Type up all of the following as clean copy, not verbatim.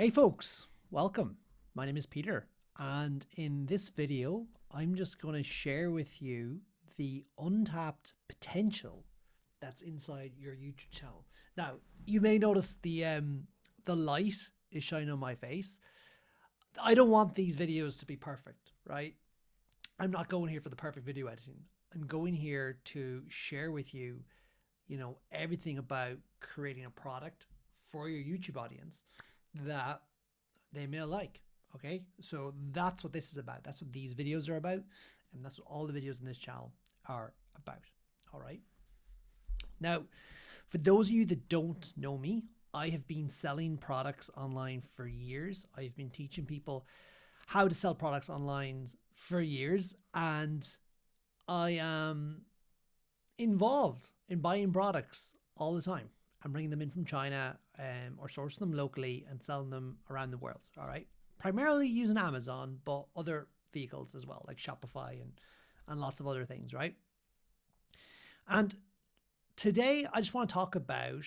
Hey folks, welcome. My name is Peter, and in this video, I'm just going to share with you the untapped potential that's inside your YouTube channel. Now, you may notice the light is shining on my face. I don't want these videos to be perfect, right? I'm not going here for the perfect video editing. I'm going here to share with you, everything about creating a product for your YouTube audience that they may like. Okay, so that's what this is about. That's what these videos are about, and that's what all the videos in this channel are about. All right. Now, for those of you that don't know me, I have been selling products online for years. I've been teaching people how to sell products online for years, and I am involved in buying products all the time. I'm bringing them in from China or sourcing them locally and selling them around the world. All right. Primarily using Amazon, but other vehicles as well, like Shopify and lots of other things. Right. And today I just want to talk about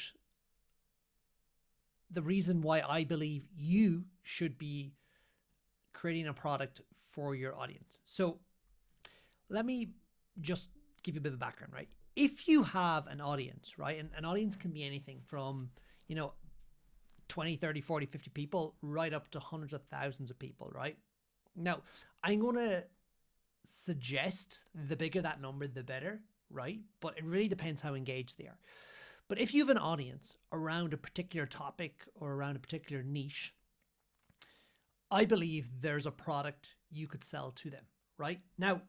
the reason why I believe you should be creating a product for your audience. So let me just give you a bit of background, right? If you have an audience, right, and an audience can be anything from, 20, 30, 40, 50 people right up to hundreds of thousands of people, right? Now, I'm going to suggest the bigger that number, the better, right? But it really depends how engaged they are. But if you have an audience around a particular topic or around a particular niche, I believe there's a product you could sell to them, right? Now,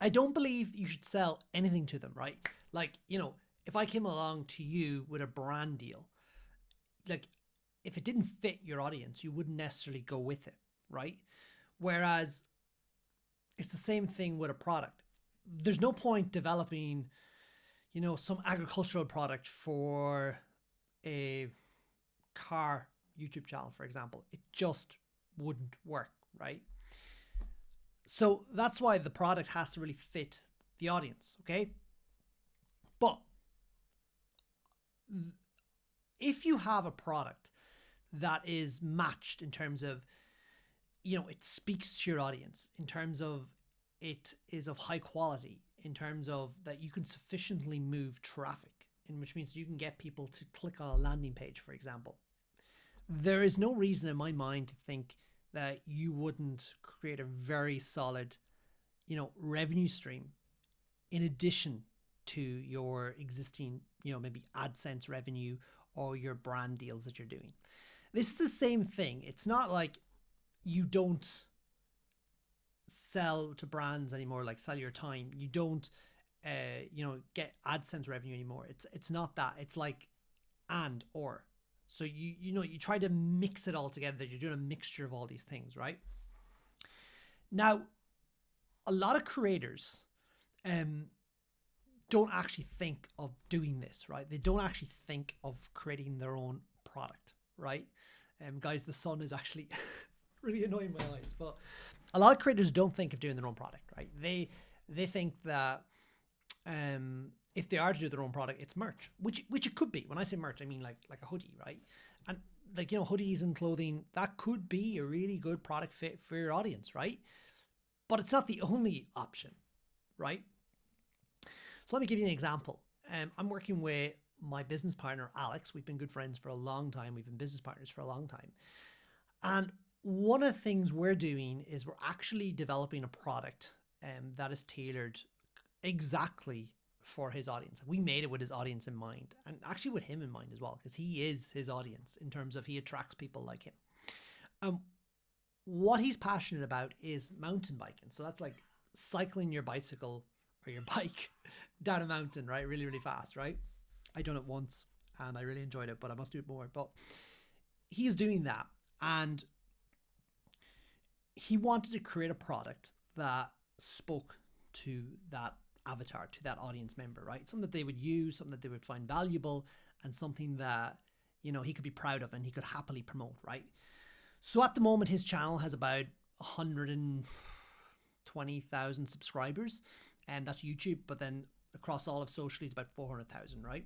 I don't believe you should sell anything to them, right? Like, if I came along to you with a brand deal, like if it didn't fit your audience, you wouldn't necessarily go with it, right? Whereas it's the same thing with a product. There's no point developing, some agricultural product for a car YouTube channel, for example. It just wouldn't work, right? So that's why the product has to really fit the audience, okay? But if you have a product that is matched in terms of, it speaks to your audience, in terms of it is of high quality, in terms of that you can sufficiently move traffic, in which means you can get people to click on a landing page, for example, there is no reason in my mind to think that you wouldn't create a very solid, revenue stream in addition to your existing, maybe AdSense revenue or your brand deals that you're doing. This is the same thing. It's not like you don't sell to brands anymore, like sell your time. You don't, get AdSense revenue anymore. It's not that. It's like or. So you try to mix it all together. You're doing a mixture of all these things, right? Now, a lot of creators don't actually think of doing this, right? They don't actually think of creating their own product, right? Guys, the sun is actually really annoying my eyes, but a lot of creators don't think of doing their own product, right? They think that if they are to do their own product, it's merch, which it could be. When I say merch, I mean like a hoodie, right? And like, hoodies and clothing, that could be a really good product fit for your audience, right? But it's not the only option, right? So let me give you an example. I'm working with my business partner, Alex. We've been good friends for a long time. We've been business partners for a long time. And one of the things we're doing is we're actually developing a product that is tailored exactly for his audience. We made it with his audience in mind, and actually with him in mind as well, because he is his audience in terms of he attracts people like him. What he's passionate about is mountain biking. So that's like cycling your bicycle or your bike down a mountain, right? Really, really fast, right? I done it once and I really enjoyed it, but I must do it more. But he's doing that, and he wanted to create a product that spoke to that avatar, to that audience member, right? Something that they would use, something that they would find valuable, and something that, he could be proud of and he could happily promote, right? So at the moment, his channel has about 120,000 subscribers, and that's YouTube, but then across all of socially, it's about 400,000, right?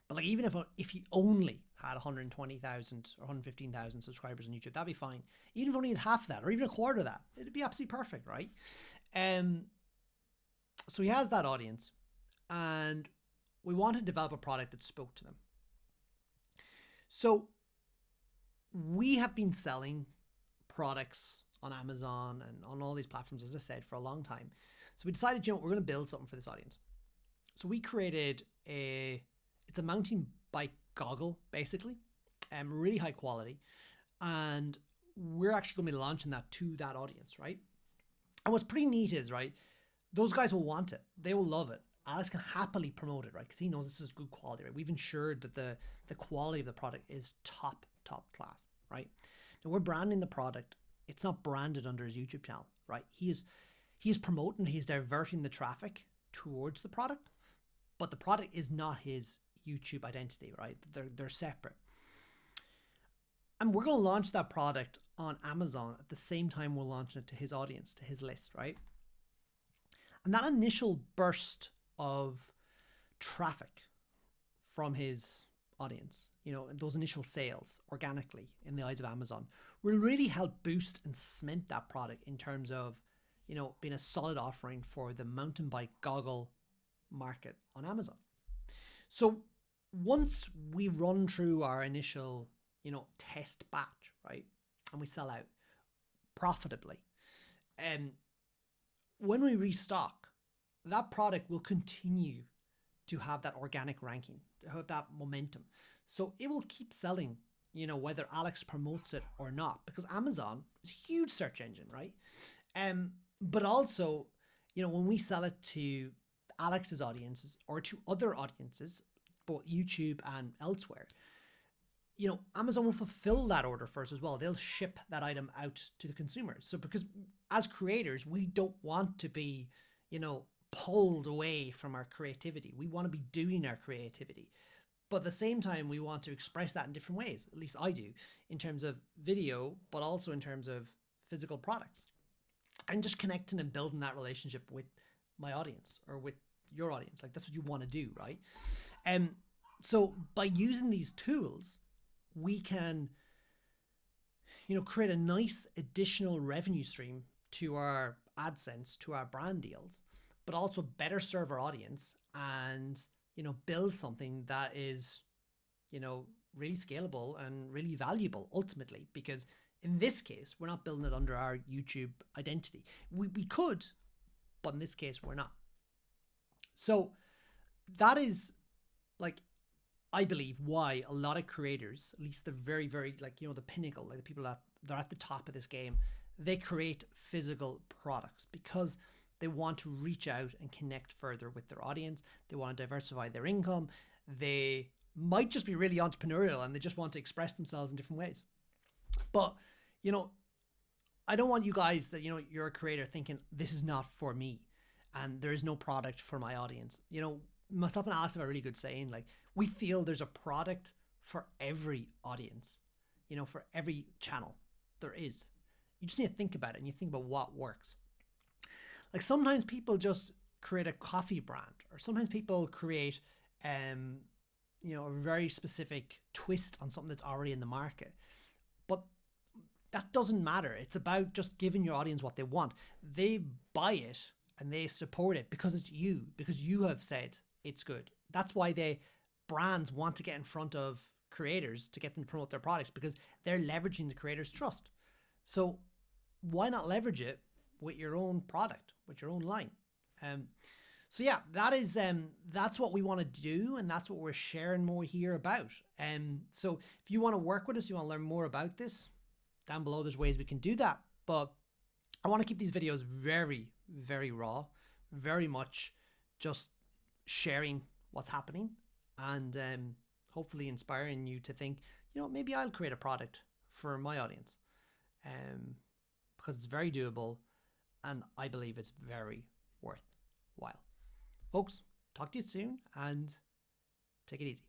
But like, even if he only had 120,000 or 115,000 subscribers on YouTube. That'd be fine. Even if only had half of that or even a quarter of that, it'd be absolutely perfect, right? So he has that audience, and we want to develop a product that spoke to them. So we have been selling products on Amazon and on all these platforms, as I said, for a long time. So we decided, you know, we're going to build something for this audience. So we created it's a mountain bike goggle, basically, really high quality. And we're actually going to be launching that to that audience, right? And what's pretty neat is, right, those guys will want it. They will love it. Alex can happily promote it, right? Because he knows this is good quality, right? We've ensured that the quality of the product is top class, right? Now we're branding the product. It's not branded under his YouTube channel, right? He is promoting, he's diverting the traffic towards the product, but the product is not his YouTube identity, right? They're separate. And we're going to launch that product on Amazon at the same time we're launching it to his audience, to his list, right? And that initial burst of traffic from his audience, you know, those initial sales organically in the eyes of Amazon will really help boost and cement that product in terms of, you know, being a solid offering for the mountain bike goggle market on Amazon. So once we run through our initial, you know, test batch, right, and we sell out profitably, when we restock, that product will continue to have that organic ranking, to have that momentum. So it will keep selling, you know, whether Alex promotes it or not, because Amazon is a huge search engine, right? But also, you know, when we sell it to Alex's audiences or to other audiences, both YouTube and elsewhere, you know, Amazon will fulfill that order first as well. They'll ship that item out to the consumers. So because as creators, we don't want to be, you know, pulled away from our creativity. We want to be doing our creativity. But at the same time, we want to express that in different ways. At least I do, in terms of video, but also in terms of physical products. And just connecting and building that relationship with my audience or with your audience. Like, that's what you want to do, right? So by using these tools, we can, you know, create a nice additional revenue stream to our AdSense, to our brand deals, but also better serve our audience and, you know, build something that is, you know, really scalable and really valuable ultimately, because in this case, we're not building it under our YouTube identity. We could, but in this case, we're not. So that is, like, I believe why a lot of creators, at least the very, very, like, you know, the pinnacle, like the people that they're at the top of this game, they create physical products because they want to reach out and connect further with their audience. They want to diversify their income. They might just be really entrepreneurial and they just want to express themselves in different ways. But, you know, I don't want you guys that, you know, you're a creator thinking this is not for me and there is no product for my audience. You know, myself and Alex have a really good saying, like, we feel there's a product for every audience, you know, for every channel there is. You just need to think about it and you think about what works. Like, sometimes people just create a coffee brand, or sometimes people create, you know, a very specific twist on something that's already in the market. But that doesn't matter. It's about just giving your audience what they want. They buy it and they support it because it's you, because you have said it's good. That's why brands want to get in front of creators to get them to promote their products, because they're leveraging the creator's trust. So why not leverage it with your own product, with your own line? So yeah, that's what we want to do, and that's what we're sharing more here about. So if you want to work with us, you want to learn more about this, down below there's ways we can do that. But I want to keep these videos very, very raw, very much just sharing what's happening, and hopefully inspiring you to think, you know, maybe I'll create a product for my audience, because it's very doable and I believe it's very worthwhile. Folks, talk to you soon and take it easy.